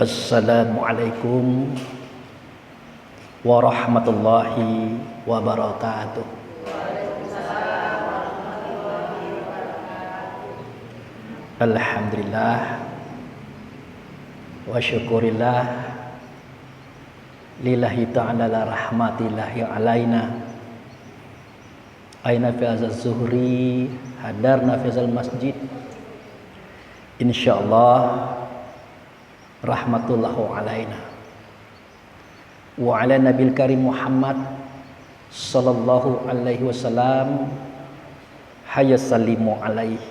Assalamualaikum warahmatullahi wabarakatuh. Alhamdulillah wa syukurillah lillahi ta'ala la rahmatillahi alaina aina fi azaz zuhri hadarna fi azal masjid insyaallah rahmatullahu alaina wa ala nabil karim Muhammad sallallahu alaihi wasallam hayya sallimu alaihi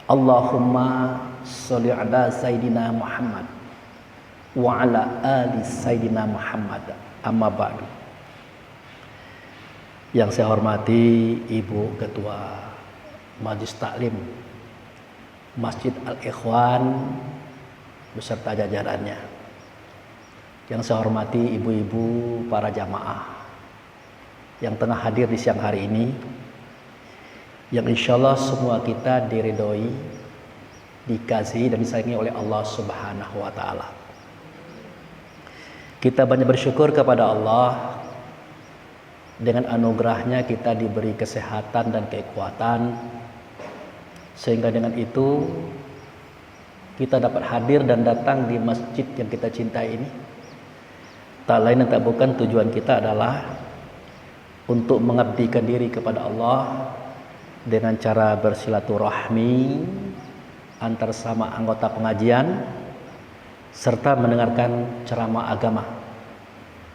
Allahumma sholli ala sayyidina Muhammad wa ala ali sayyidina Muhammad amma ba'du. Yang saya hormati Ibu Ketua Majelis Taklim Masjid Al-Ikhwan beserta jajarannya. Yang saya hormati ibu-ibu para jamaah yang tengah hadir di siang hari ini, yang insya Allah semua kita diridhoi, dikasihi dan disayangi oleh Allah Subhanahu wa Ta'ala. Kita banyak bersyukur kepada Allah, dengan anugerahnya kita diberi kesehatan dan kekuatan, sehingga dengan itu kita dapat hadir dan datang di masjid yang kita cintai ini. Tak lain dan tak bukan tujuan kita adalah untuk mengabdikan diri kepada Allah dengan cara bersilaturahmi antar sama anggota pengajian serta mendengarkan ceramah agama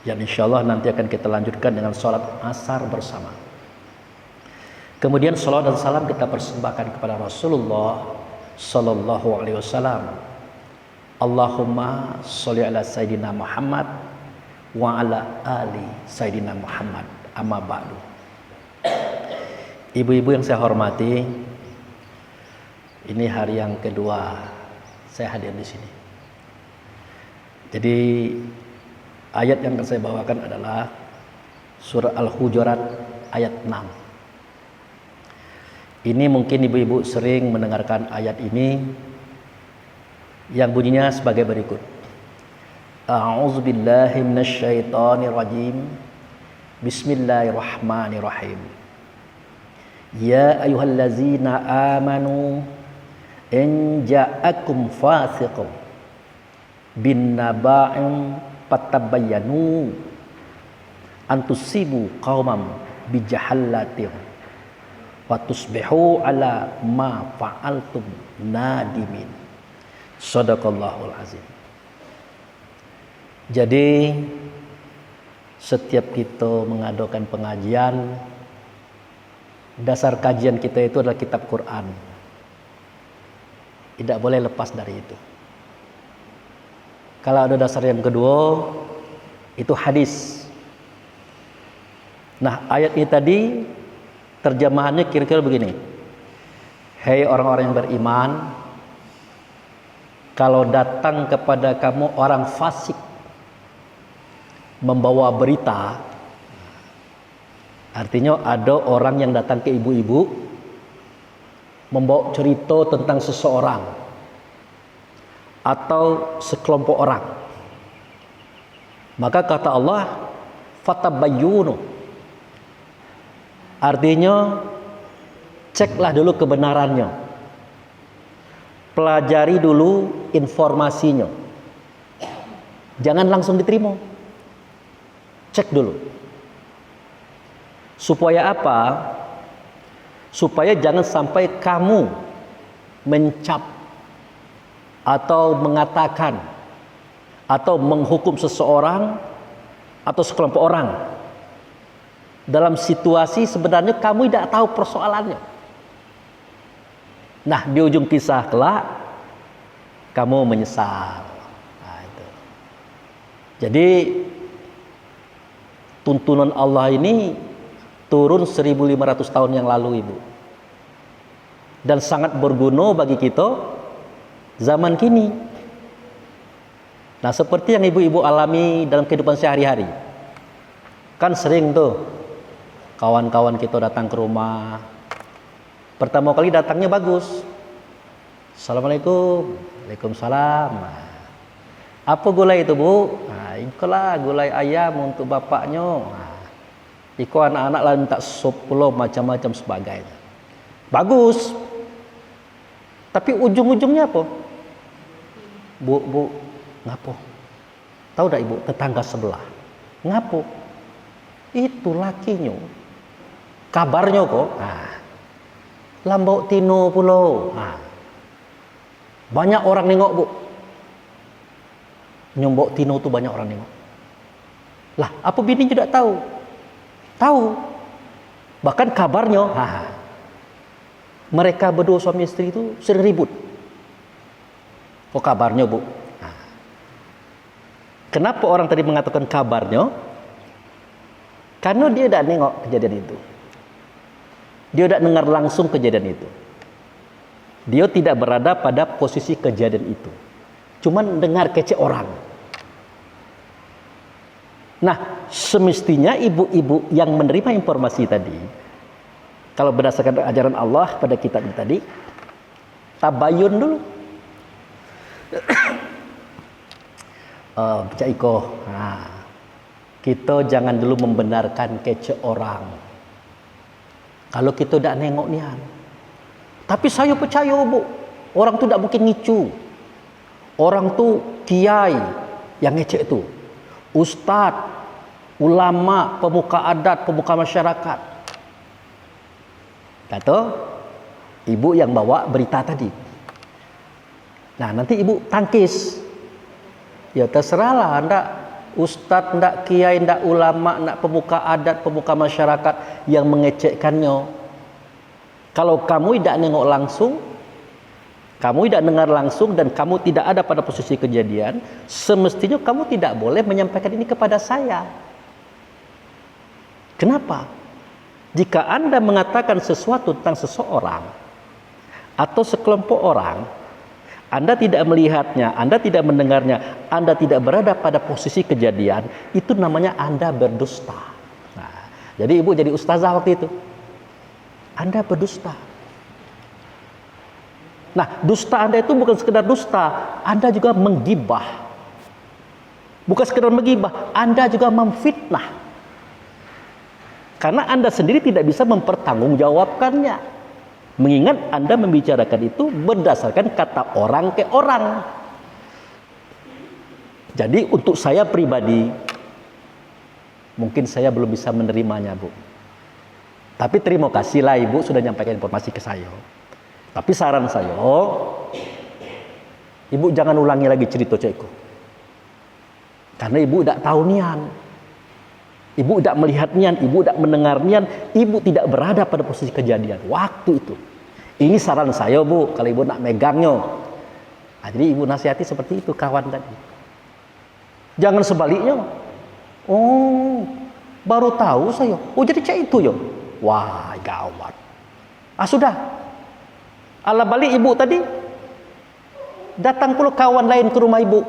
yang insya Allah nanti akan kita lanjutkan dengan sholat asar bersama. Kemudian sholawat dan salam kita persembahkan kepada Rasulullah Sallallahu Alaihi Wasallam. Allahumma sholli ala Sayyidina Muhammad wa ala ali Sayyidina Muhammad amma ba'du. Ibu-ibu yang saya hormati, ini hari yang kedua saya hadir di sini. Jadi ayat yang akan saya bawakan adalah surah Al-Hujurat ayat 6. Ini mungkin ibu-ibu sering mendengarkan ayat ini yang bunyinya sebagai berikut. A'udzubillahi minasyaitonirrajim. Bismillahirrahmanirrahim. Ya ayyuhallazina amanu in ja'akum fasiqun bin naba'in fatabayyanu an tusibu qauman bijahallatin wa tusbihu ala ma fa'altum nadimin. Shadaqallahul azim. Jadi setiap kita mengadakan pengajian, dasar kajian kita itu adalah kitab Quran. Tidak boleh lepas dari itu. Kalau ada dasar yang kedua, itu hadis. Nah, ayat ini tadi terjemahannya kira-kira begini. Hei orang-orang yang beriman, kalau datang kepada kamu orang fasik membawa berita, artinya ada orang yang datang ke ibu-ibu membawa cerita tentang seseorang atau sekelompok orang. Maka kata Allah, fatabayyunu. Artinya ceklah dulu kebenarannya. Pelajari dulu informasinya. Jangan langsung diterima. Cek dulu. Supaya apa? Supaya jangan sampai kamu mencap atau mengatakan atau menghukum seseorang atau sekelompok orang dalam situasi sebenarnya kamu tidak tahu persoalannya. Nah, di ujung kisah kelak kamu menyesal. Nah, itu. Jadi tuntunan Allah ini turun 1500 tahun yang lalu, Ibu. Dan sangat berguna bagi kita zaman kini. Nah, seperti yang ibu-ibu alami dalam kehidupan sehari-hari. Kan sering tuh kawan-kawan kita datang ke rumah. Pertama kali datangnya bagus. Assalamualaikum. Waalaikumsalam. Apa gulai itu, Bu? Nah, itulah gulai ayam untuk bapaknya. Nah, iko anak-anak lah minta sup pula macam-macam sebagainya. Bagus. Tapi ujung-ujungnya apa? Bu, ngapo? Tahu tak Ibu, tetangga sebelah. Ngapo? Itu lakinya. Kabarnya kok. Nah, lambok tino pulau. Nah, banyak orang nengok, Bu. Nyombok tino tuh banyak orang nengok. Lah, apa bini juga tahu? Tahu. Bahkan kabarnya, mereka berdua suami istri itu sering ribut. Oh, kabarnya, Bu. Nah, kenapa orang tadi mengatakan kabarnya? Karena dia tidak nengok kejadian itu. Dia tidak dengar langsung kejadian itu. Dia tidak berada pada posisi kejadian itu. Cuman dengar kece orang. Nah, semestinya ibu-ibu yang menerima informasi tadi, kalau berdasarkan ajaran Allah pada kitab ini tadi, tabayun dulu. Baca iko. Nah, kita jangan dulu membenarkan kece orang. Kalau kita tidak nengok nian. Tapi saya percaya, Bu, orang tu tidak mungkin ngicu. Orang tu kiai yang ngecek itu, ustadz, ulama, pemuka adat, pemuka masyarakat. Kata ibu yang bawa berita tadi. Nah, nanti ibu tangkis. Ya terserahlah, ndak ustadz, ndak kiai, ndak ulama, ndak pemuka adat, pemuka masyarakat yang mengecekkannya. Kalau kamu tidak nengok langsung, kamu tidak dengar langsung, dan kamu tidak ada pada posisi kejadian, semestinya kamu tidak boleh menyampaikan ini kepada saya. Kenapa? Jika Anda mengatakan sesuatu tentang seseorang atau sekelompok orang, Anda tidak melihatnya, Anda tidak mendengarnya, Anda tidak berada pada posisi kejadian, itu namanya Anda berdusta. Nah, jadi ibu jadi ustazah waktu itu. Anda berdusta. Nah, dusta Anda itu bukan sekedar dusta, Anda juga menggibah. Bukan sekedar menggibah, Anda juga memfitnah. Karena Anda sendiri tidak bisa mempertanggungjawabkannya. Mengingat Anda membicarakan itu berdasarkan kata orang ke orang. Jadi untuk saya pribadi, mungkin saya belum bisa menerimanya, Bu. Tapi terima kasihlah Ibu sudah nyampaikan informasi ke saya. Tapi saran saya, Ibu jangan ulangi lagi cerita cekku. Karena Ibu tidak tahu nian. Ibu tidak melihat nian, Ibu tidak mendengar nian, Ibu tidak berada pada posisi kejadian waktu itu. Ini saran saya, Bu, kalau Ibu nak megangnya. Nah, jadi Ibu nasihati seperti itu kawan tadi. Jangan sebaliknya. Oh, baru tahu saya. Oh, jadi cek itu ya. Wah, gawat. Sudah. Ala balik Ibu tadi, datang pula kawan lain ke rumah Ibu.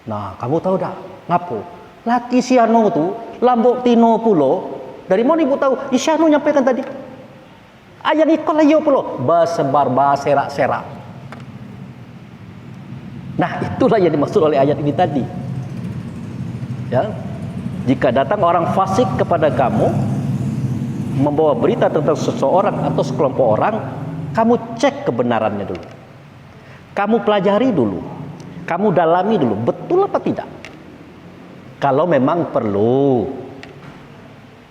Nah, kamu tahu dah ngapo? Laki si Anu tu lambok tino pulo. Dari mana Ibu tahu? Isyanu nyampaikan tadi. Ayat ikut lah pulo. Basebar serak-serak. Nah, itulah yang dimaksud oleh ayat ini tadi. Ya, jika datang orang fasik kepada kamu, membawa berita tentang seseorang atau sekelompok orang, kamu cek kebenarannya dulu. Kamu pelajari dulu. Kamu dalami dulu. Betul apa tidak? Kalau memang perlu.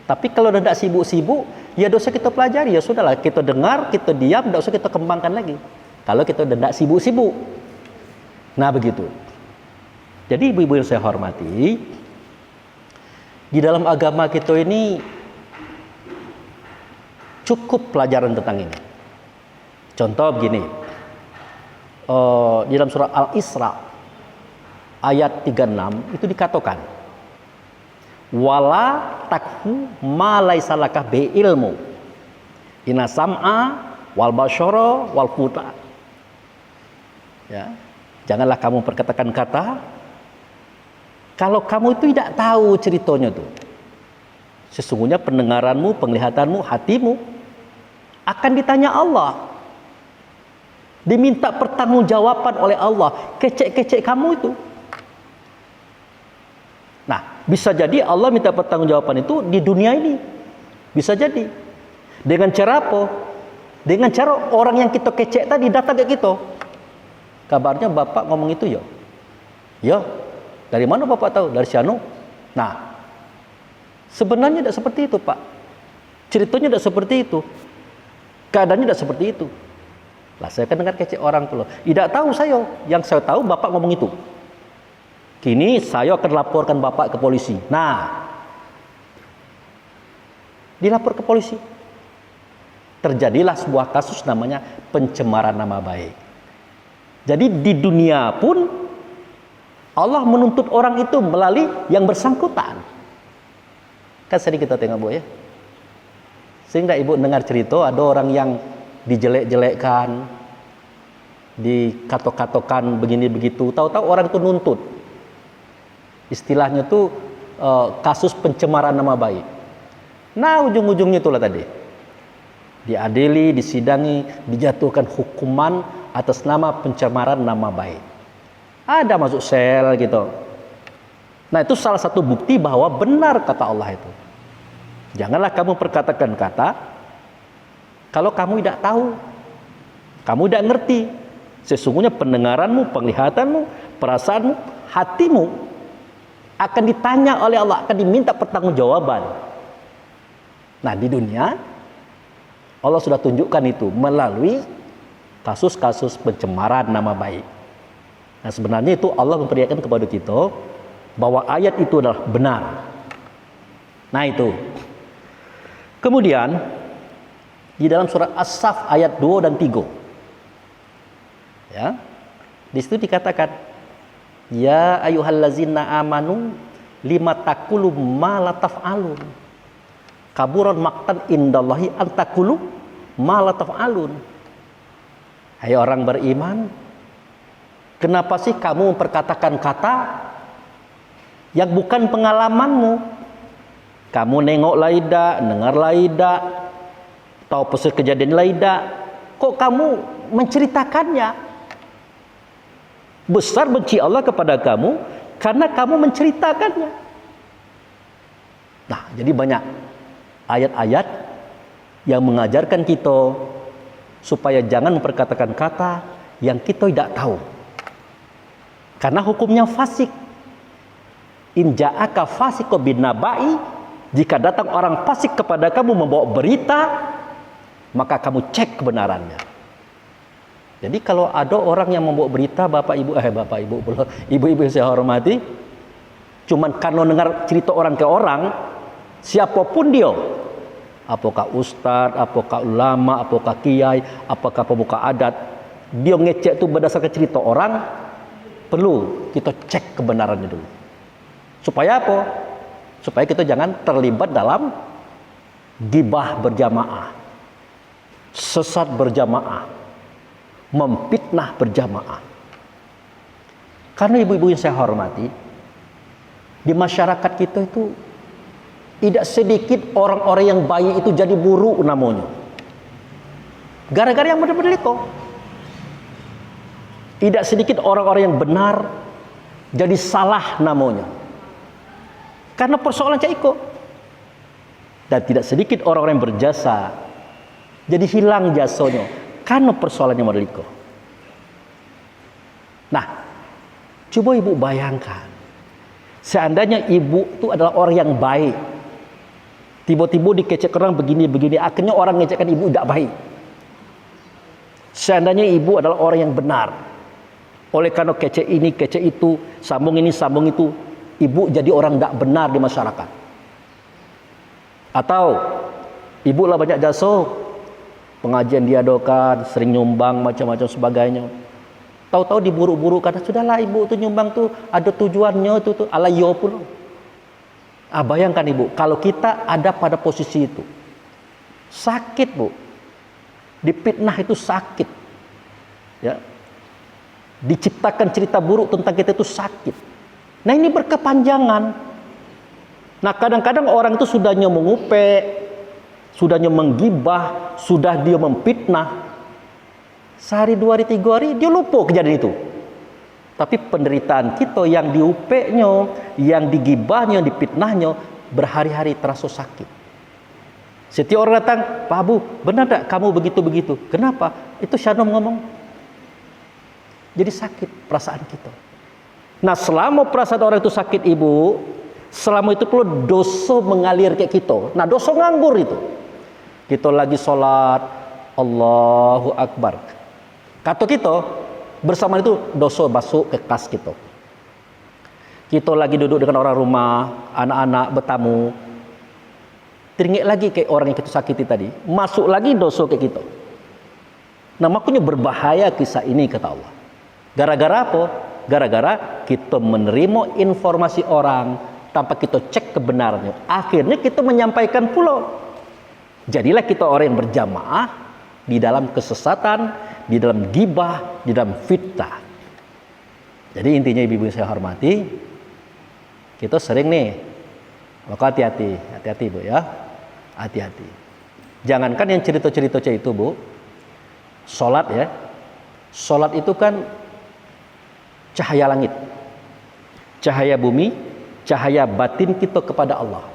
Tapi kalau tidak sibuk-sibuk, ya dosa kita pelajari. Ya sudahlah, kita dengar, kita diam, tidak usah kita kembangkan lagi. Kalau kita tidak sibuk-sibuk. Nah begitu. Jadi ibu-ibu yang saya hormati, di dalam agama kita ini cukup pelajaran tentang ini. Contoh begini, di dalam surah Al-Isra ayat 36 itu dikatakan, wala takfu ma laisa laka bi ilmu inna sam'a wal basyara wal futa. Ya, janganlah kamu perkatakan kata kalau kamu itu tidak tahu ceritanya tuh. Sesungguhnya pendengaranmu, penglihatanmu, hatimu akan ditanya Allah. Diminta pertanggungjawaban oleh Allah. Kecek-kecek kamu itu. bisa jadi Allah minta pertanggungjawaban itu di dunia ini. Bisa jadi. Dengan cara apa? Dengan cara orang yang kita kecek tadi datang ke kita. Kabarnya bapak ngomong itu ya. Ya. Dari mana bapak tahu? Dari Syanu. Nah, sebenarnya tidak seperti itu, Pak. Ceritanya tidak seperti itu. Keadaannya tidak seperti itu. Lah saya kan dengar kecek orang tuh. Tidak tahu saya. Yang saya tahu bapak ngomong itu. Kini saya akan laporkan bapak ke polisi. Nah, dilapor ke polisi. Terjadilah sebuah kasus namanya pencemaran nama baik. Jadi di dunia pun Allah menuntut orang itu melalui yang bersangkutan. Kan sering kita tengok, Bu, ya. Sehingga ibu dengar cerita ada orang yang dijelek-jelekkan, dikatok-katokan begini begitu. Tahu-tahu orang itu nuntut. Istilahnya tuh kasus pencemaran nama baik. Nah, ujung-ujungnya itulah tadi. Diadili, disidangi, dijatuhkan hukuman atas nama pencemaran nama baik. Ada masuk sel gitu. Nah, itu salah satu bukti bahwa benar kata Allah itu. Janganlah kamu perkatakan kata kalau kamu tidak tahu, kamu tidak ngerti. Sesungguhnya pendengaranmu, penglihatanmu, perasaanmu, hatimu akan ditanya oleh Allah, akan diminta pertanggungjawaban. Nah, di dunia Allah sudah tunjukkan itu melalui kasus-kasus pencemaran nama baik. Nah, sebenarnya itu Allah memperlihatkan kepada kita bahwa ayat itu adalah benar. Nah, itu. Kemudian di dalam surat As-Saff ayat 2 dan 3. Ya. Di situ dikatakan, ya ayyuhallazina amanu lima taqulu ma la taf'alun. Kaburan maktan indallahi an taqulu ma la taf'alun. Hai orang beriman, kenapa sih kamu memperkatakan kata yang bukan pengalamanmu? Kamu nengok laida, dengar laida, tahu persis kejadian laida, kok kamu menceritakannya? Besar benci Allah kepada kamu karena kamu menceritakannya. Nah, jadi banyak ayat-ayat yang mengajarkan kita supaya jangan memperkatakan kata yang kita tidak tahu. Karena hukumnya fasik. In ja'aka fasiqun binaba'i, jika datang orang fasik kepada kamu membawa berita, maka kamu cek kebenarannya. Jadi kalau ada orang yang membawa berita, ibu-ibu yang saya hormati, cuman karena dengar cerita orang ke orang, siapapun dia, apakah ustadz, apakah ulama, apakah kiai, apakah pemuka adat, dia ngecek itu berdasarkan cerita orang, perlu kita cek kebenarannya dulu. Supaya apa? Supaya kita jangan terlibat dalam gibah berjamaah, sesat berjamaah, memfitnah berjamaah. Karena ibu-ibu yang saya hormati, di masyarakat kita itu tidak sedikit orang-orang yang baik itu jadi buruk namanya. Gara-gara yang benar-benar itu. Tidak sedikit orang-orang yang benar jadi salah namanya. Karena persoalan caiko. Dan tidak sedikit orang-orang yang berjasa jadi hilang jasanya karena persoalannya model itu. Nah, coba ibu bayangkan, seandainya ibu itu adalah orang yang baik, tiba-tiba dikecek orang begini-begini, akhirnya orang ngecekkan ibu tidak baik. Seandainya ibu adalah orang yang benar, oleh karena kecek ini, kecek itu, sambung ini, sambung itu, ibu jadi orang tidak benar di masyarakat. Atau ibu lah banyak jasa, pengajian diadakan, sering nyumbang macam-macam sebagainya. Tahu-tahu diburu-buru kata sudahlah ibu tu nyumbang tu ada tujuannya tu alayo pun. Bayangkan ibu, kalau kita ada pada posisi itu, sakit bu, dipitnah itu sakit, ya, diciptakan cerita buruk tentang kita itu sakit. Nah ini berkepanjangan. Nah kadang-kadang orang itu sudahnya mengupek, sudahnya menggibah, sudah dia memfitnah. Sehari, 2 hari, 3 hari dia lupa kejadian itu. Tapi penderitaan kita yang diupeknya, yang digibahnya, yang dipitnahnya, berhari-hari terasa sakit. Setiap orang datang, Pak Abu, benar tak kamu begitu-begitu? Kenapa? Itu Syanom ngomong. Jadi sakit perasaan kita. Nah, selama perasaan orang itu sakit, Ibu, selama itu perlu dosa mengalir kayak kita. Nah, dosa nganggur itu. Kita lagi sholat, Allahu Akbar. Kata kita, bersama itu dosa masuk ke kas kita. Kita lagi duduk dengan orang rumah, anak-anak bertamu. Teringat lagi kayak orang yang kita sakiti tadi. Masuk lagi dosa kayak kita. Nah, makanya berbahaya kisah ini kata Allah. Gara-gara apa? Gara-gara kita menerima informasi orang tanpa kita cek kebenarannya. Akhirnya kita menyampaikan pula. Jadilah kita orang yang berjamaah di dalam kesesatan, di dalam gibah, di dalam fitnah. Jadi intinya ibu-ibu saya hormati, kita sering nih, maka hati-hati Bu ya, hati-hati. Jangankan yang cerita-cerita itu Bu, sholat ya, sholat itu kan cahaya langit, cahaya bumi, cahaya batin kita kepada Allah.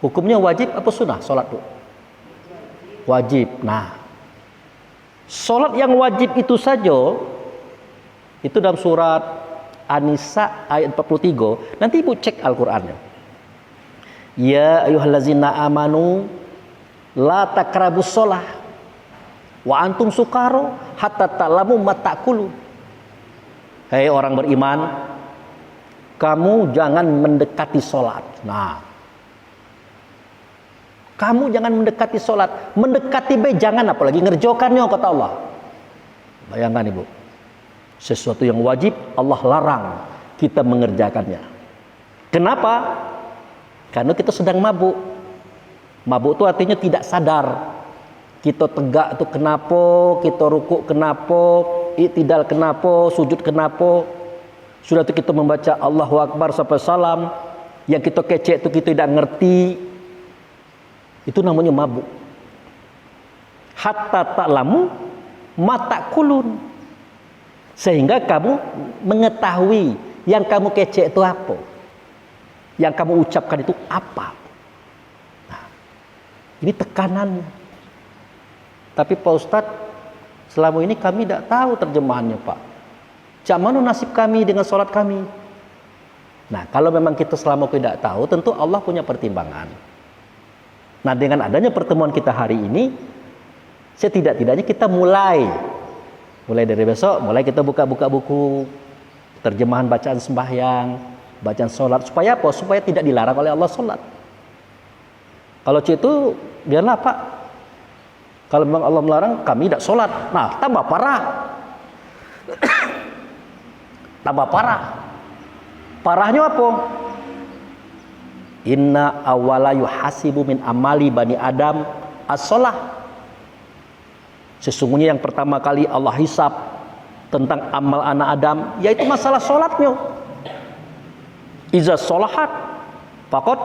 Hukumnya wajib apa sunnah sholat Bu? Wajib. Nah, sholat yang wajib itu saja, itu dalam surat An-Nisa ayat 43. Nanti Ibu cek Al-Qur'annya. Ya ayyuhallazina amanu la taqrabus shalah wa antum sukara hatta ta'lamu ma ta'kulun. Hei orang beriman, kamu jangan mendekati sholat. Nah, kamu jangan mendekati sholat. Mendekati jangan, apalagi ngerjokannya kata Allah. Bayangkan Ibu, sesuatu yang wajib Allah larang kita mengerjakannya. Kenapa? Karena kita sedang mabuk. Mabuk itu artinya tidak sadar. Kita tegak itu kenapa, kita rukuk kenapa, i'tidal kenapa, sujud kenapa. Sudah itu kita membaca Allahu Akbar sampai salam, yang kita kecek itu kita tidak ngerti. Itu namanya mabuk. Hatta ta'lamu ma ta'kulun. Sehingga kamu mengetahui yang kamu kecek itu apa, yang kamu ucapkan itu apa. Nah, ini tekanannya. Tapi Pak Ustadz, selama ini kami tidak tahu terjemahannya Pak. Cak mana nasib kami dengan sholat kami? Nah, kalau memang kita selama tidak tahu, tentu Allah punya pertimbangan. Nah, dengan adanya pertemuan kita hari ini, setidak-tidaknya kita mulai dari besok, mulai kita buka-buka buku terjemahan bacaan sembahyang, bacaan sholat. Supaya apa? Supaya tidak dilarang oleh Allah sholat. Kalau itu, biarlah Pak. Kalau memang Allah melarang, kami tidak sholat. Nah, tambah parah. Tambah parah. Parahnya apa? Inna awala yuhasibu min amali bani Adam as-sholah. Sesungguhnya yang pertama kali Allah hisab tentang amal anak Adam, yaitu masalah sholatnya. Iza sholahat faqad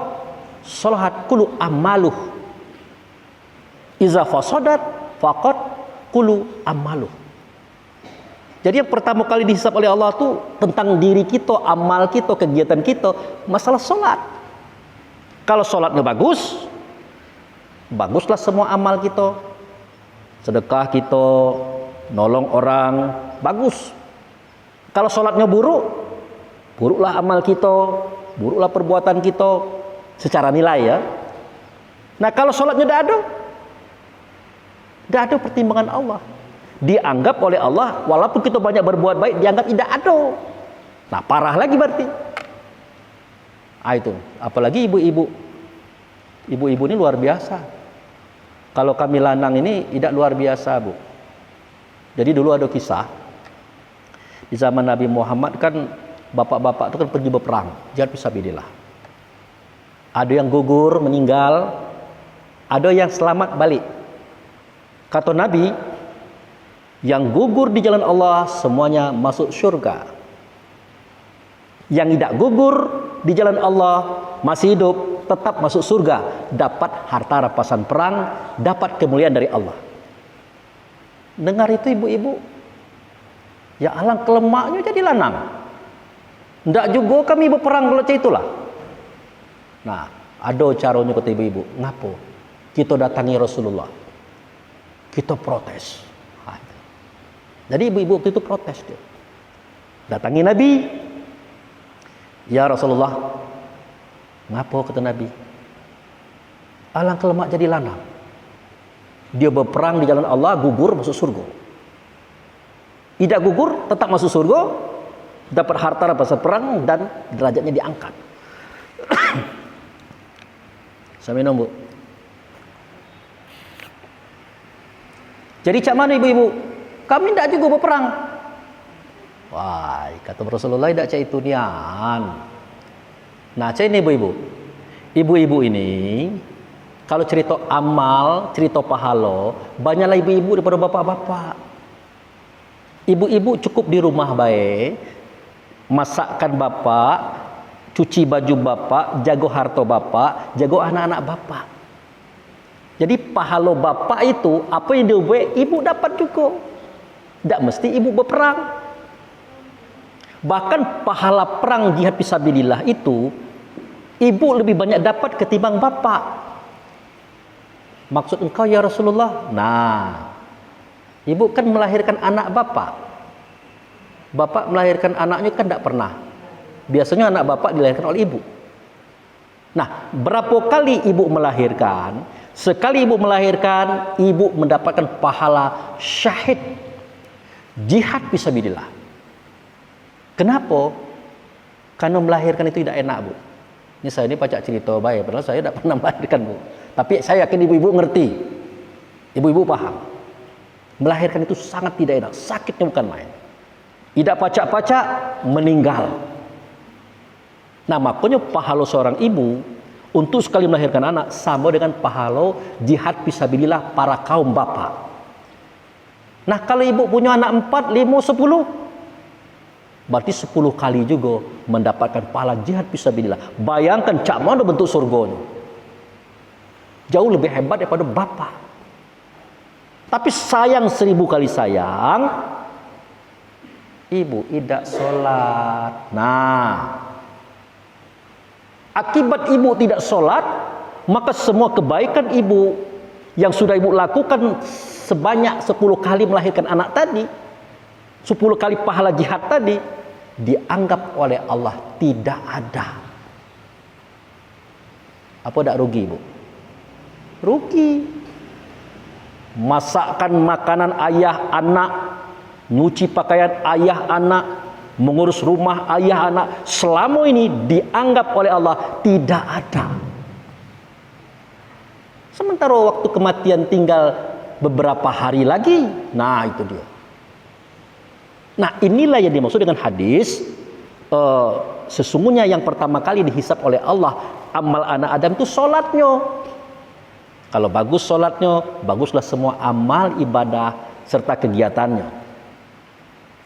sholahat kulu amaluh. Iza fasadat faqad kulu amaluh. Jadi yang pertama kali dihisab oleh Allah itu tentang diri kita, amal kita, kegiatan kita, masalah sholat. Kalau sholatnya bagus, baguslah semua amal kita. Sedekah kita, nolong orang, bagus. Kalau sholatnya buruk, buruklah amal kita, buruklah perbuatan kita secara nilai ya. Nah, kalau sholatnya tidak ada pertimbangan Allah. Dianggap oleh Allah, walaupun kita banyak berbuat baik, dianggap tidak ada. Nah, parah lagi berarti. Itu, apalagi ibu-ibu. Ibu-ibu ini luar biasa. Kalau kami lanang ini tidak luar biasa, Bu. Jadi dulu ada kisah. Di zaman Nabi Muhammad kan bapak-bapak itu kan pergi berperang, jihad fisabilillah. Ada yang gugur, meninggal, ada yang selamat balik. Kata Nabi, yang gugur di jalan Allah semuanya masuk surga. Yang tidak gugur di jalan Allah masih hidup, tetap masuk surga, dapat harta rampasan perang, dapat kemuliaan dari Allah. Dengar itu ibu-ibu. Ya alangkah lemaknya jadi lanang. Ndak juga kami berperang kalau itulah. Nah, ada caranya kata ibu-ibu. Ngapo? Kita datangi Rasulullah. Kita protes. Jadi ibu-ibu itu protes dia. Datangi Nabi. Ya Rasulullah, ngapo kata Nabi? Alangkah lemak jadi lanang. Dia berperang di jalan Allah, gugur masuk surga. Tidak gugur, tetap masuk surga, dapat harta rampasan perang dan derajatnya diangkat. Saya minum, Bu. Jadi cak mana ibu-ibu? Kami tidak juga berperang. Wah, kata Rasulullah tidak cak itu nian. Nah, cak ini ibu-ibu. Ibu-ibu ini kalau cerita amal, cerita pahala, banyaklah ibu-ibu daripada bapak-bapak. Ibu-ibu cukup di rumah baik, masakkan bapak, cuci baju bapak, jaga harta bapak, jaga anak-anak bapak. Jadi pahala bapak itu apa yang dia buat, ibu dapat juga. Tak mesti ibu berperang. Bahkan pahala perang jihad fisabilillah itu ibu lebih banyak dapat ketimbang bapak. Maksud engkau ya Rasulullah? Nah, ibu kan melahirkan anak bapak. Bapak melahirkan anaknya kan tidak pernah. Biasanya anak bapak dilahirkan oleh ibu. Nah, berapa kali ibu melahirkan? Sekali ibu melahirkan, ibu mendapatkan pahala syahid jihad fisabilillah. Kenapa? Karena melahirkan itu tidak enak, Bu. Ini saya ini pacak cerita baik, padahal saya tidak pernah melahirkan, Bu. Tapi saya yakin ibu-ibu ngerti. Ibu-ibu paham. Melahirkan itu sangat tidak enak, sakitnya bukan main. Tidak pacak-pacak, meninggal. Nah, makanya pahala seorang ibu untuk sekali melahirkan anak sama dengan pahala jihad fisabilillah para kaum bapak. Nah, kalau ibu punya anak 4, 5, 10, berarti 10 kali juga mendapatkan pahala jihad fisabilillah. Bayangkan cak mana bentuk surganya. Jauh lebih hebat daripada bapak. Tapi sayang 1000 kali sayang, ibu tidak sholat. Nah, akibat ibu tidak sholat, maka semua kebaikan ibu yang sudah ibu lakukan sebanyak 10 kali melahirkan anak tadi, 10 kali pahala jihad tadi, dianggap oleh Allah tidak ada. Apa tak rugi, Bu? Rugi. Masakkan makanan ayah anak, nyuci pakaian ayah anak, mengurus rumah ayah anak, selama ini dianggap oleh Allah tidak ada. Sementara waktu kematian tinggal beberapa hari lagi. Nah, itu dia. Nah, inilah yang dimaksud dengan hadis sesungguhnya yang pertama kali dihisab oleh Allah amal anak Adam itu sholatnya. Kalau bagus sholatnya, baguslah semua amal ibadah serta kegiatannya.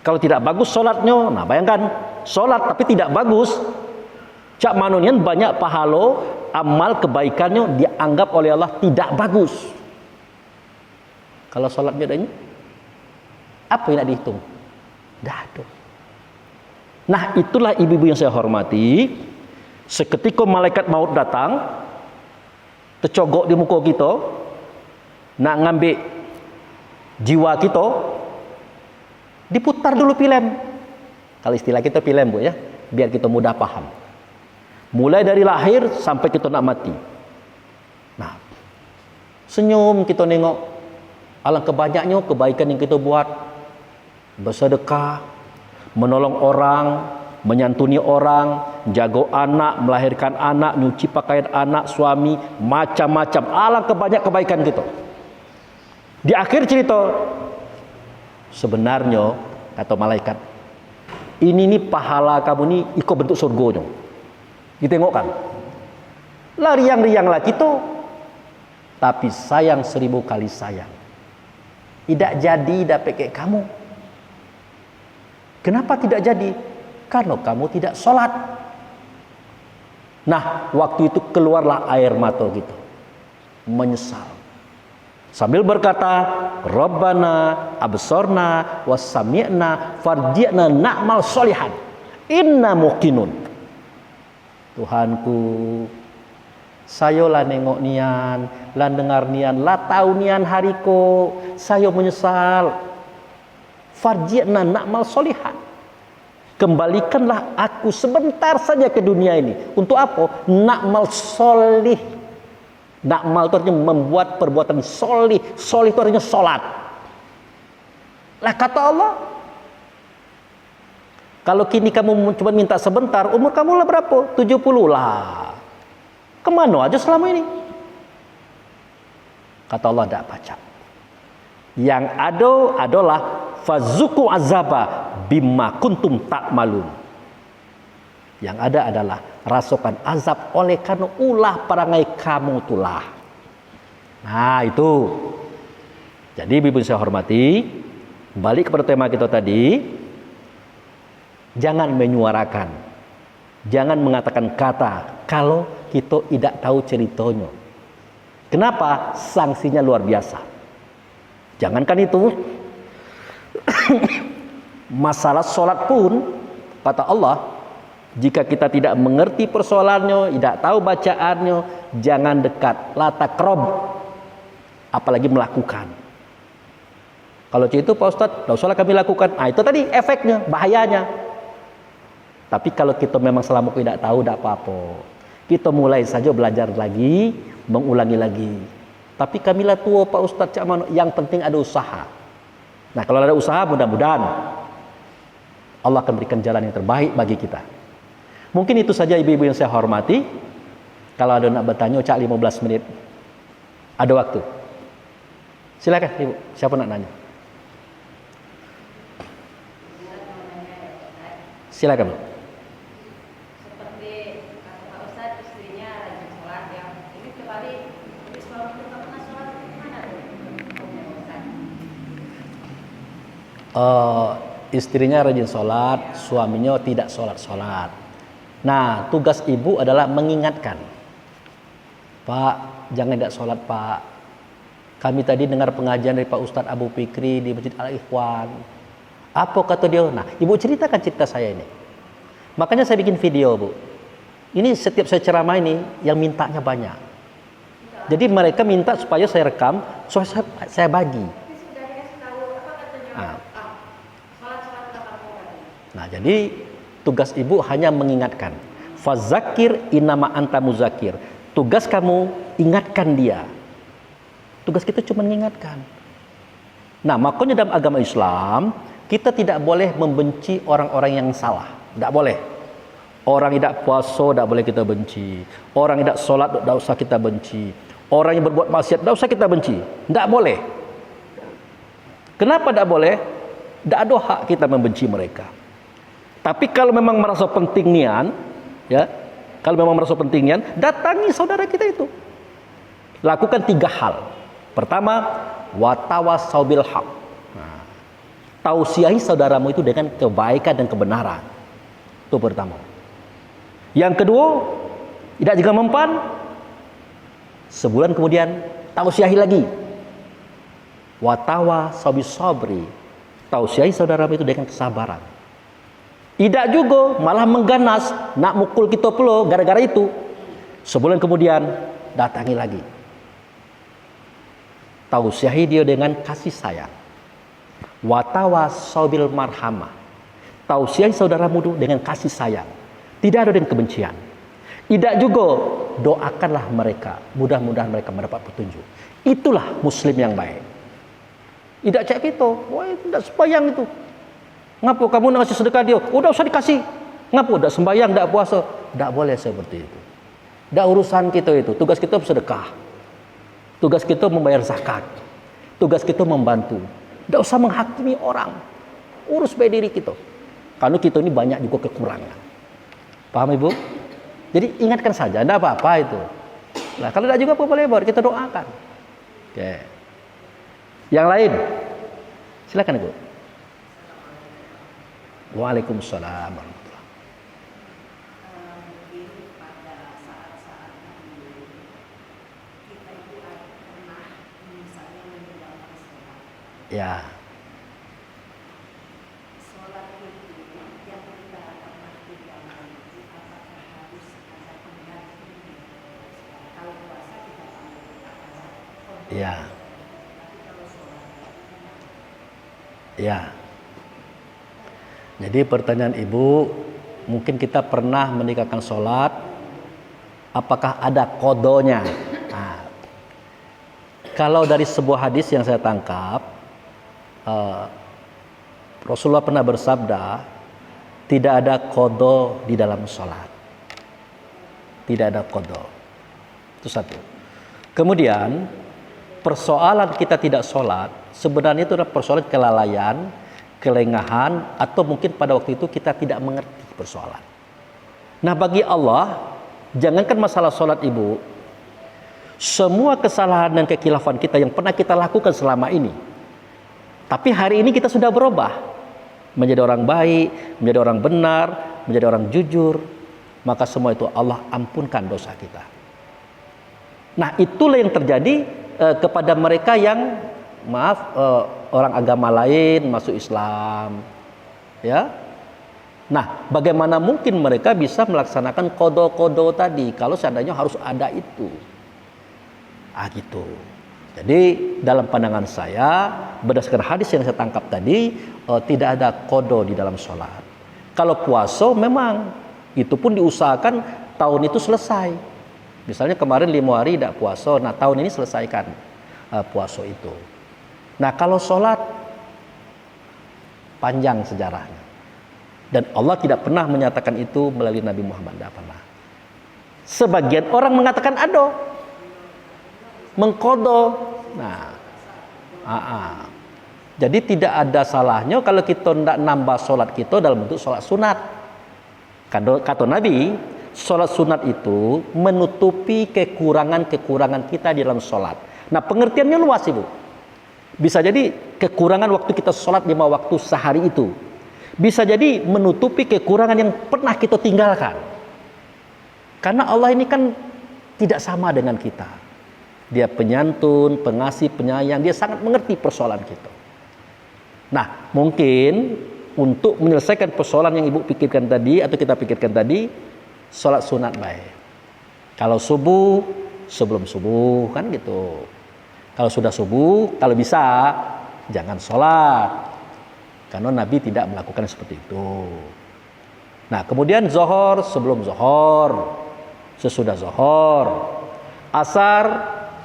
Kalau tidak bagus sholatnya, nah bayangkan sholat tapi tidak bagus, cak manunian banyak pahala amal kebaikannya dianggap oleh Allah tidak bagus. Kalau sholatnya adanya, apa yang nak dihitung? Dah ada. Nah, itulah ibu-ibu yang saya hormati. Seketika malaikat maut datang, tercogok di muka kita, nak ngambil jiwa kita, diputar dulu film. Kalau istilah kita film, Bu, ya, biar kita mudah paham. Mulai dari lahir sampai kita nak mati. Nah, senyum kita nengok, alangkah banyaknya kebaikan yang kita buat, bersedekah, menolong orang, menyantuni orang, jaga anak, melahirkan anak, nyuci pakaian anak, suami, macam-macam. Alangkah banyak kebaikan kita. Di akhir cerita, sebenarnya kata malaikat, ini nih pahala kamu nih ikut bentuk surganya. Kita tengok kan, lariang-rianglah kita, tapi sayang 1000 kali sayang. Tidak jadi dapat kayak kamu. Kenapa tidak jadi? Karena kamu tidak sholat. Nah, waktu itu keluarlah air mata gitu, menyesal. Sambil berkata, Rabbana absorna wasami'na farji'na na'mal solihan inna muqinun. Tuhanku, sayo lah nengok nian, lah dengar nian, lah tahu nian hariko, sayo menyesal. Farji'na na'mal solihan. Kembalikanlah aku sebentar saja ke dunia ini. Untuk apa? Na'mal solih. Na'mal itu artinya membuat perbuatan solih. Solih itu artinya sholat. Lah kata Allah, kalau kini kamu cuma minta sebentar, umur kamu lah berapa? 70 lah. Kemana aja selama ini? Kata Allah, tidak baca. Yang ada adalah fazuku azaba bima kuntum ta'malun. Yang ada adalah rasakan azab oleh karena ulah perangai kamu itulah. Nah itu. Jadi ibu saya hormati, balik kepada tema kita tadi, jangan menyuarakan, jangan mengatakan kata kalau kita tidak tahu ceritanya. Kenapa? Sanksinya luar biasa. Jangankan itu, masalah sholat pun kata Allah, jika kita tidak mengerti persoalannya, tidak tahu bacaannya, jangan dekat, la taqrab, apalagi melakukan. Kalau itu Pak Ustadz, tidak usahlah kami lakukan. Nah itu tadi efeknya, bahayanya. Tapi kalau kita memang selama tidak tahu, tidak apa-apa. Kita mulai saja belajar lagi, mengulangi lagi. Tapi kamilah tua Pak Ustadz, yang penting ada usaha. Nah kalau ada usaha, mudah-mudahan Allah akan berikan jalan yang terbaik bagi kita. Mungkin itu saja ibu-ibu yang saya hormati. Kalau ada nak bertanya, cak 15 menit. Ada waktu. Silakan ibu, siapa nak nanya? Silakan. Seperti kata Pak Ustadz, istrinya rajin sholat ya. Ini kembali, suami itu tak pernah sholat, gimana tuh? Istrinya rajin sholat, suaminya tidak sholat. Nah, tugas ibu adalah mengingatkan. Pak, jangan tidak sholat Pak. Kami tadi dengar pengajian dari Pak Ustadz Abu Fikri di Masjid Al-Ikhwan. Apa kata dia? Nah, ibu ceritakan cerita saya ini. Makanya saya bikin video, Bu. Ini setiap saya ceramah ini, yang mintanya banyak. Jadi mereka minta supaya saya rekam, supaya saya bagi. Sudah dikasih tahu, apa katanya? Sholat kapan mau? Nah, jadi tugas ibu hanya mengingatkan. Fazakir inama anta muzakir. Tugas kamu ingatkan dia. Tugas kita cuma mengingatkan. Nah, makanya dalam agama Islam kita tidak boleh membenci orang-orang yang salah. Tidak boleh. Orang tidak puasa tidak boleh kita benci. Orang tidak sholat tidak usah kita benci. Orang yang berbuat maksiat tidak usah kita benci. Tidak boleh. Kenapa tidak boleh? Tidak ada hak kita membenci mereka. Tapi kalau memang merasa penting nian, ya, kalau memang merasa penting nian, datangi saudara kita itu. Lakukan 3 hal. Pertama, watawasau bil haq. Nah, tausiahi saudaramu itu dengan kebaikan dan kebenaran. Itu pertama. Yang kedua, tidak juga mempan. Sebulan kemudian tausiahi lagi. Watawasau bis sabri. Tausiahi saudaramu itu dengan kesabaran. Tidak juga malah mengganas, nak mukul kita pula gara-gara itu. Sebulan kemudian datangi lagi. Tausiahi dia dengan kasih sayang. Watawasau bil marhamah. Tausiahi saudaramu dengan kasih sayang. Tidak ada dengan kebencian. Tidak juga doakanlah mereka. Mudah-mudahan mereka mendapat petunjuk. Itulah muslim yang baik. Tidak cek kita, wah itu tidak sembahyang itu. Ngapa kamu nak kasih sedekah dia? Udah usah dikasih. Ngapa? Tidak sembahyang, tidak puasa. Tidak boleh seperti itu. Tidak urusan kita itu. Tugas kita sedekah. Tugas kita membayar zakat. Tugas kita membantu. Tidak usah menghakimi orang. Urus baik diri kita. Karena kita ini banyak juga kekurangan. Paham ibu? Jadi ingatkan saja, tidak apa-apa itu. Nah kalau tidak juga apa-apa lebar, kita doakan. Oke. Yang lain, silakan ibu. Waalaikumsalam. Ya, sholat itu yang kita pernah tinggalkan itu apakah harus ada pengganti? Kalau puasa kita pakai ya, tapi kalau sholat ya. Jadi pertanyaan ibu, mungkin kita pernah meninggalkan sholat, apakah ada kodonya? Nah, kalau dari sebuah hadis yang saya tangkap, Rasulullah pernah bersabda, tidak ada kodo di dalam sholat. Tidak ada kodo. Itu satu. Kemudian, persoalan kita tidak sholat, sebenarnya itu adalah persoalan kelalaian, kelengahan, atau mungkin pada waktu itu kita tidak mengerti persoalan. Nah, bagi Allah, jangankan masalah sholat ibu, semua kesalahan dan kekhilafan kita yang pernah kita lakukan selama ini, tapi hari ini kita sudah berubah menjadi orang baik, menjadi orang benar, menjadi orang jujur, maka semua itu Allah ampunkan dosa kita. Nah, itulah yang terjadi kepada mereka yang orang agama lain masuk Islam, ya. Nah, bagaimana mungkin mereka bisa melaksanakan kodo-kodo tadi kalau seandainya harus ada itu? Gitu. Jadi dalam pandangan saya, berdasarkan hadis yang saya tangkap tadi, tidak ada kodo di dalam sholat. Kalau puasa memang itu pun diusahakan tahun itu selesai. Misalnya kemarin 5 hari tidak puasa, nah tahun ini selesaikan puasa itu. Nah kalau sholat panjang sejarahnya, dan Allah tidak pernah menyatakan itu melalui Nabi Muhammad, tidak pernah. Sebagian orang mengatakan ado, mengkodo. Nah, jadi tidak ada salahnya kalau kita tidak nambah sholat kita dalam bentuk sholat sunat. Kata Nabi, sholat sunat itu menutupi kekurangan-kekurangan kita di dalam sholat. Nah, pengertiannya luas ibu. Bisa jadi kekurangan waktu kita sholat 5 waktu sehari itu. Bisa jadi menutupi kekurangan yang pernah kita tinggalkan. Karena Allah ini kan tidak sama dengan kita. Dia penyantun, pengasih, penyayang. Dia sangat mengerti persoalan kita. Nah, mungkin untuk menyelesaikan persoalan yang ibu pikirkan tadi atau kita pikirkan tadi, sholat sunat baik. Kalau subuh, sebelum subuh kan gitu. Kalau sudah subuh, kalau bisa jangan sholat. Karena Nabi tidak melakukan seperti itu. Nah, kemudian zuhur sebelum zuhur, sesudah zuhur, asar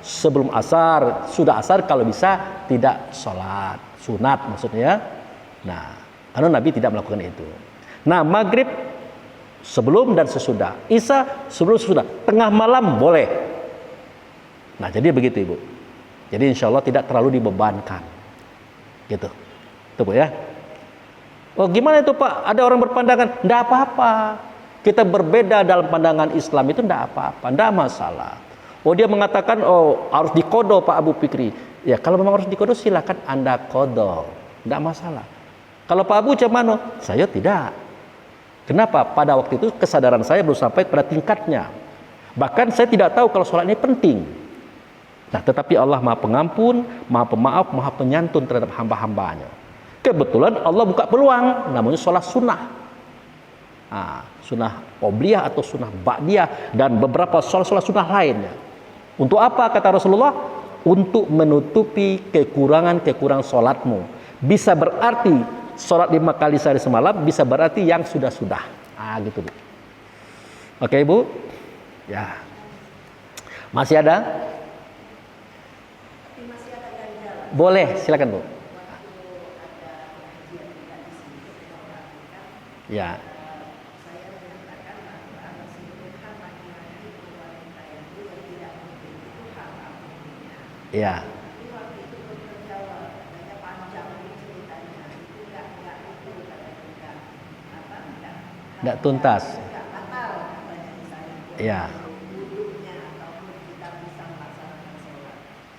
sebelum asar, sudah asar kalau bisa tidak sholat sunat maksudnya. Nah, karena Nabi tidak melakukan itu. Nah, maghrib sebelum dan sesudah, isya sebelum sesudah, tengah malam boleh. Nah, jadi begitu ibu. Jadi insya Allah tidak terlalu dibebankan, gitu. Itu bu ya. Oh gimana itu pak? Ada orang berpandangan, tidak apa-apa. Kita berbeda dalam pandangan Islam itu tidak apa-apa, tidak masalah. Oh dia mengatakan harus dikodo Pak Abu Fikri. Ya kalau memang harus dikodo silakan Anda kodo, tidak masalah. Kalau Pak Abu macam mana? Saya tidak. Kenapa? Pada waktu itu kesadaran saya belum sampai pada tingkatnya. Bahkan saya tidak tahu kalau sholat ini penting. Nah tetapi Allah Maha Pengampun, Maha Pemaaf, Maha Penyantun terhadap hamba-hambanya. Kebetulan Allah buka peluang, namanya sholat sunnah. Sunnah qobliyah atau sunnah ba'diyah dan beberapa sholat sunnah lainnya. Untuk apa kata Rasulullah? Untuk menutupi kekurangan-kekurangan sholatmu. Bisa berarti sholat 5 kali sehari semalam, bisa berarti yang sudah-sudah. Gitu bu. Oke bu? Ya. Masih ada? Boleh, silakan bu. Ya. Ya. Tidak tuntas. Ya.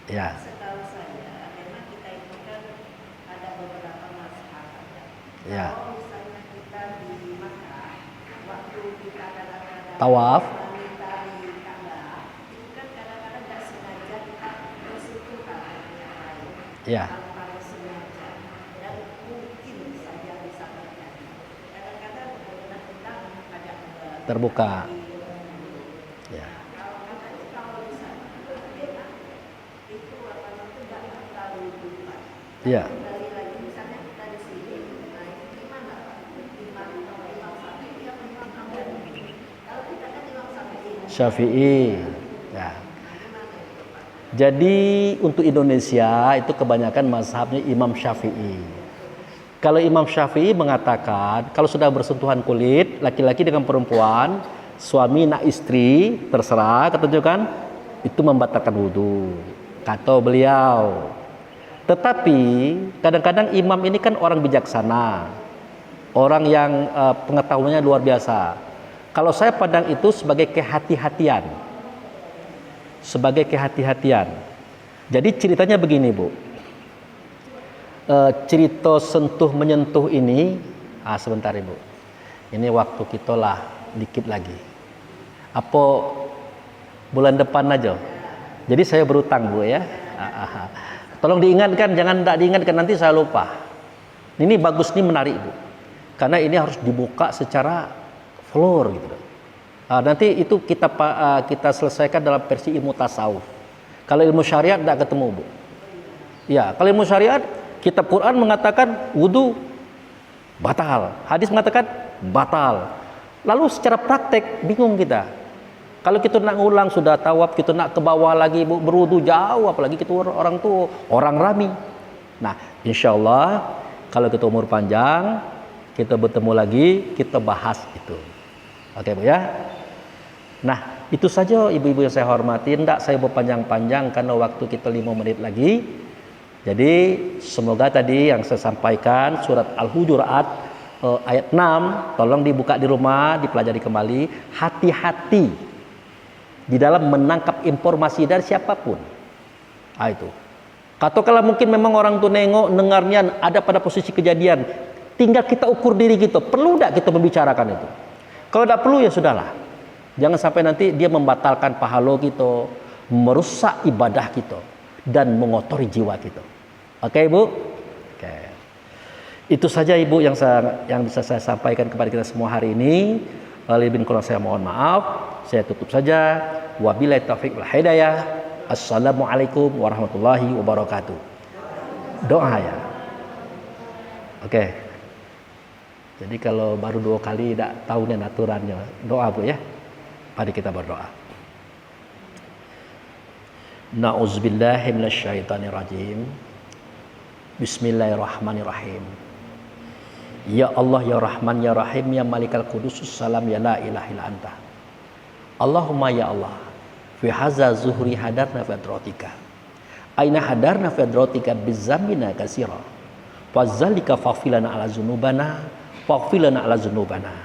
Ya. Setahu saya, memang kita itu kan ada beberapa masalah. Ya. Kalau misalnya kita di Makkah, waktu kita kadang-kadang Tawaf. dari Ka'bah, itu kan kadang-kadang nggak sengaja kita bersentuhan dengan yang lain. Ya. Kalau pada sunat terbuka. Ya. Kalau katanya kalau misalnya beda itu apa namanya tidak terlalu dekat. Iya. Kembali lagi misalnya kita di sini, nah itu gimana Pak? Imam kalau Imam Syafi'i apa Imam Hambali? Kalau kita kan Imam Syafi'i. Syafi'i. Ya. Gimana itu Pak? Jadi untuk Indonesia itu kebanyakan mazhabnya Imam Syafi'i. Kalau Imam Syafi'i mengatakan kalau sudah bersentuhan kulit laki-laki dengan perempuan, suami nak istri, terserah ketujuh kan, itu membatalkan wudhu. Kata beliau. Tetapi kadang-kadang imam ini kan orang bijaksana, orang yang pengetahuannya luar biasa. Kalau saya pandang itu sebagai kehati-hatian. Sebagai kehati-hatian. Jadi ceritanya begini, Bu. Cerita sentuh menyentuh ini, sebentar Ibu. Ini waktu kita lah dikit lagi. Apa bulan depan aja. Jadi saya berutang, Bu ya. Tolong diingatkan, jangan tak diingatkan nanti saya lupa. Ini bagus, ini menarik, Bu. Karena ini harus dibuka secara floor gitu. Nanti itu kita selesaikan dalam versi ilmu tasawuf. Kalau ilmu syariat tidak ketemu, Bu. Ya, kalau ilmu syariat, kitab Quran mengatakan wudu batal, hadis mengatakan batal. Lalu secara praktek bingung kita. Kalau kita nak ngulang sudah tawaf, kita nak ke bawah lagi berwudu jauh, apalagi kita orang tua, orang rami. Nah, insya Allah kalau kita umur panjang, kita bertemu lagi, kita bahas itu. Oke, Bu ya. Nah, itu saja ibu-ibu yang saya hormati. Tidak saya berpanjang-panjang karena waktu kita 5 menit lagi. Jadi semoga tadi yang saya sampaikan surat Al-Hujurat ayat 6 tolong dibuka di rumah, dipelajari kembali. Hati-hati di dalam menangkap informasi dari siapapun. Itu. Katakanlah mungkin memang orang tu nengok, dengarnya ada pada posisi kejadian. Tinggal kita ukur diri kita. Perlu tidak kita membicarakan itu? Kalau tidak perlu ya sudahlah. Jangan sampai nanti dia membatalkan pahala kita, merusak ibadah kita, dan mengotori jiwa kita. Oke, Ibu? Oke. Itu saja Ibu yang bisa saya sampaikan kepada kita semua hari ini. Lebih kurang saya mohon maaf. Saya tutup saja. Wabillahi taufiq wal hidayah. Assalamualaikum warahmatullahi wabarakatuh. Doa ya. Oke. Jadi kalau baru 2 kali tidak tahu nih aturannya, doa Bu ya. Mari kita berdoa. Na'udzubillahi minasyaitonirrajim. Bismillahirrahmanirrahim. Ya Allah ya Rahman ya Rahim ya Malikal Qudusus Salam ya la ilaha illa anta. Allahumma ya Allah, fi hadza zuhri hadarna fi hadratika. Aina hadarna fi hadratika bizamina katsira. Fazalika faghfirlana ala dzunubana, faghfirlana ala dzunubana.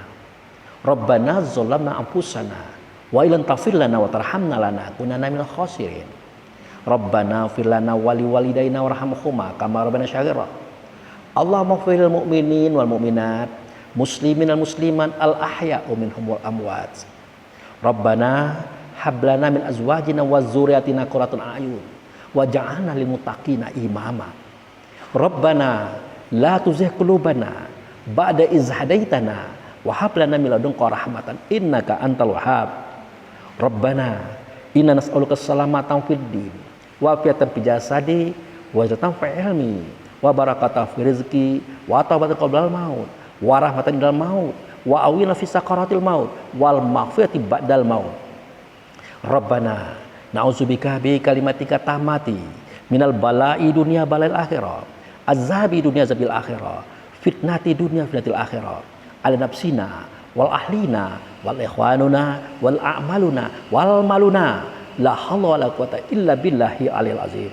Rabbana zalamna anfusana wa illam taghfir lana wa tarhamna lanakunanna minal khasirin. Rabbana fir lana wa liwalidayna warhamhuma kama rabbana syaghira. Allahumma ighfirlil mu'minin wal mu'minat, muslimin wal muslimat, al ahya'u minhum wal amwat. Rabbana hab lana min azwajina wa dzurriyyatina qurrata a'yun waj'alna lil muttaqina imama. Rabbana la tuzigh qulubana ba'da idh hadaitana wa hab lana min ladunka rahmatan innaka antal wahhab. Rabbana inna nas'aluka salamatan fid din wa afiatan fil jasadi wa izatan fil ilmi wa barakatan fil rizqi wa taubatan qabla al maut wa rahmatan indal maut wa awina fi sakaratil maut wal maghfirati ba'dal maut. Rabbana na'udzubika bi kalimatika tamati minal bala'i dunya balal akhirah azabi dunya zabil akhirah fitnati dunya fitnatil akhirah ala nafsina wal ahlina wal ikhwanuna wal a'maluna wal maluna la haula wala quwata illa billahi alil azim.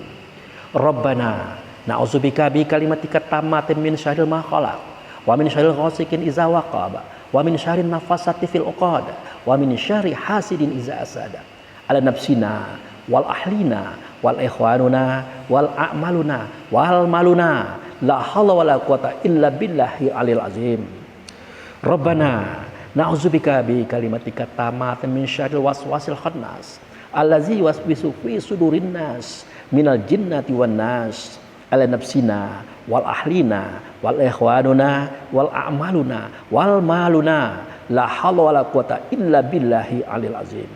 Rabbana na'udzubika bi kalimatika tammatin min syarril ma khalaq wa min syarril ghasikin idza waqab wa min syarrin nafasati fil uqad wa min syarri hasidin idza asada ala nafsina wal ahlina wal ikhwanuna wal a'maluna wal maluna la haula wala quwata illa billahi alil azim. Rabbana na'udzubika bi kalimatika tammatin min syarril waswasil khannas allazi waswisu fi sudurin nas minal jinnati wan nas ala nafsina wal ahlina wal ikhwanuna wal a'maluna wal maluna la haula wala quwata illa billahi alil azim.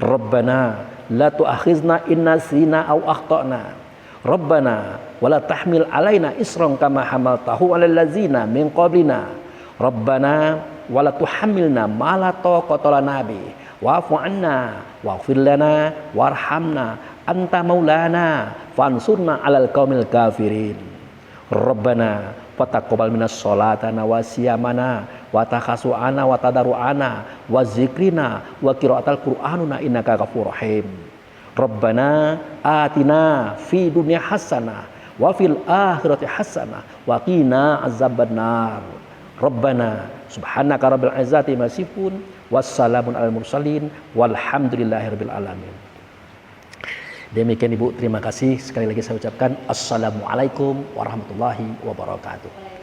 Rabbana la tu'akhizna in nasina aw akhtana. Rabbana wala tahmil alaina isran kama hamaltahu 'alal ladzina min qablina. Rabbana wala tuhammilna ma la taqata lana bi. Wa'fu 'anna waghfir lana warhamna anta maulana fansurna 'alal qaumil kafirin. Rabbana fataqabbal minas sholatana wa siyamana wa takhasu'ana wa tadaru'ana wa zikrina wa qira'atal qur'anuna innaka ghafurur rahim. Rabbana atina fi dunya hasanah wa fil akhirati hasanah wa qina azabannar. Rabbana subhanaka rabbil izzati ma yasifun wassalamun alal mursalin walhamdulillahi rabbil alamin. Demikian Ibu, terima kasih. Sekali lagi saya ucapkan assalamualaikum warahmatullahi wabarakatuh.